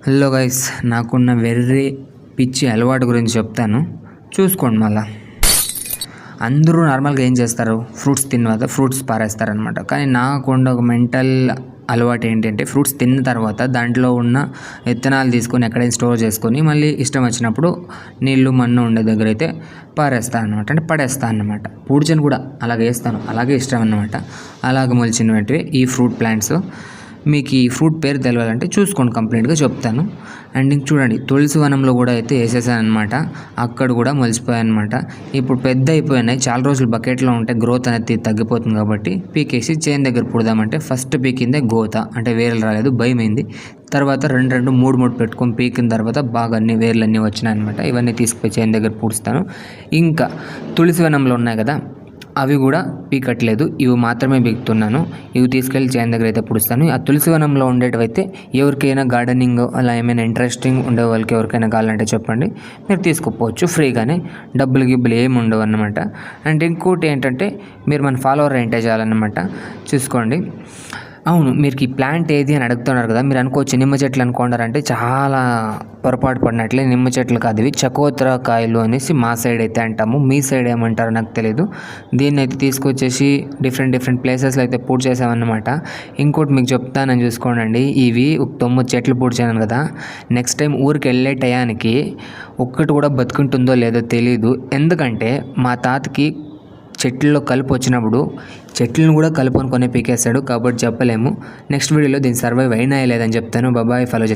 Hello guys, నాకున్న వెర్రి పిచ్చి అలవాటు గురించి చెప్తాను, చూసుకోండి. మళ్ళీ అందరూ నార్మల్గా ఏం చేస్తారు, ఫ్రూట్స్ తిన్న ఫ్రూట్స్ పారేస్తారనమాట. కానీ నాకుండా ఒక మెంటల్ అలవాటు ఏంటంటే, ఫ్రూట్స్ తిన్న తర్వాత దాంట్లో ఉన్న విత్తనాలు తీసుకొని ఎక్కడైనా స్టోర్ చేసుకొని మళ్ళీ ఇష్టం వచ్చినప్పుడు నీళ్ళు మన్ను ఉండే దగ్గర అయితే పారేస్తాను అనమాట. అంటే పడేస్తాను అనమాట. పూడ్చని కూడా అలాగే వేస్తాను, అలాగే ఇష్టం అనమాట. అలాగే మొలిచినవి ఈ ఫ్రూట్ ప్లాంట్స్. మీకు ఈ ఫ్రూట్ పేరు తెలియాలంటే చూసుకోండి, కంప్లీట్గా చెప్తాను. అండ్ ఇంక చూడండి, తులసి వనంలో కూడా అయితే వేసేసాను అనమాట. అక్కడ కూడా మొలిచిపోయాయి అనమాట. ఇప్పుడు పెద్ద అయిపోయినాయి, చాలా రోజులు బకెట్లో ఉంటే గ్రోత్ అనేది తగ్గిపోతుంది కాబట్టి పీకేసి చేను దగ్గర పుడదామంటే ఫస్ట్ పీకిందే గోత, అంటే వేర్లు రాలేదు, భయమైంది. తర్వాత రెండు మూడు పెట్టుకొని పీకిన తర్వాత బాగా అన్ని వేర్లన్నీ వచ్చినాయి అనమాట. ఇవన్నీ తీసుకుపోయి చేను దగ్గర పూడుస్తాను. ఇంకా తులసి వనంలో ఉన్నాయి కదా, అవి కూడా పీకట్లేదు, ఇవి మాత్రమే పీకుతున్నాను. ఇవి తీసుకెళ్ళి చేను దగ్గర అయితే పుడుస్తాను. ఆ తులసి వనంలో ఉండేటివైతే ఎవరికైనా గార్డెనింగ్ అలా ఏమైనా ఇంట్రెస్టింగ్ ఉండే వాళ్ళకి ఎవరికైనా కావాలంటే చెప్పండి, మీరు తీసుకుపోవచ్చు ఫ్రీగానే, డబ్బులు గిబ్బులు ఏమి ఉండవు అన్నమాట. అండ్ ఇంకోటి ఏంటంటే, మీరు మన ఫాలోవర్ ఏంటే చేయాలన్నమాట. చూసుకోండి. అవును, మీరు ఈ ప్లాంట్ ఏది అని అడుగుతున్నారు కదా, మీరు అనుకోవచ్చు నిమ్మ చెట్లు అనుకున్నారంటే చాలా పొరపాటు పడినట్లే. నిమ్మ చెట్లు కాదు, ఇవి చకోతర కాయలు అనేసి మా సైడ్ అయితే అంటాము. మీ సైడ్ ఏమంటారో నాకు తెలియదు. దీన్ని అయితే తీసుకొచ్చేసి డిఫరెంట్ ప్లేసెస్లో అయితే పూడ్ చేసామన్నమాట. ఇంకోటి మీకు చెప్తానని చూసుకోండి, ఇవి 9 చెట్లు పూడ్ చేయను కదా, నెక్స్ట్ టైం ఊరికి వెళ్ళే టయానికి ఒక్కటి కూడా బతుకుంటుందో లేదో తెలియదు. ఎందుకంటే మా తాతకి చెట్లలో కలుపు వచ్చినప్పుడు చెట్లను కూడా కలుపు అనుకునే పీకేస్తాడు, కాబట్టి చెప్పలేము. నెక్స్ట్ వీడియోలో దీన్ని సర్వైవ్ అయినా లేదని చెప్తాను. బాబాయ్, ఫాలో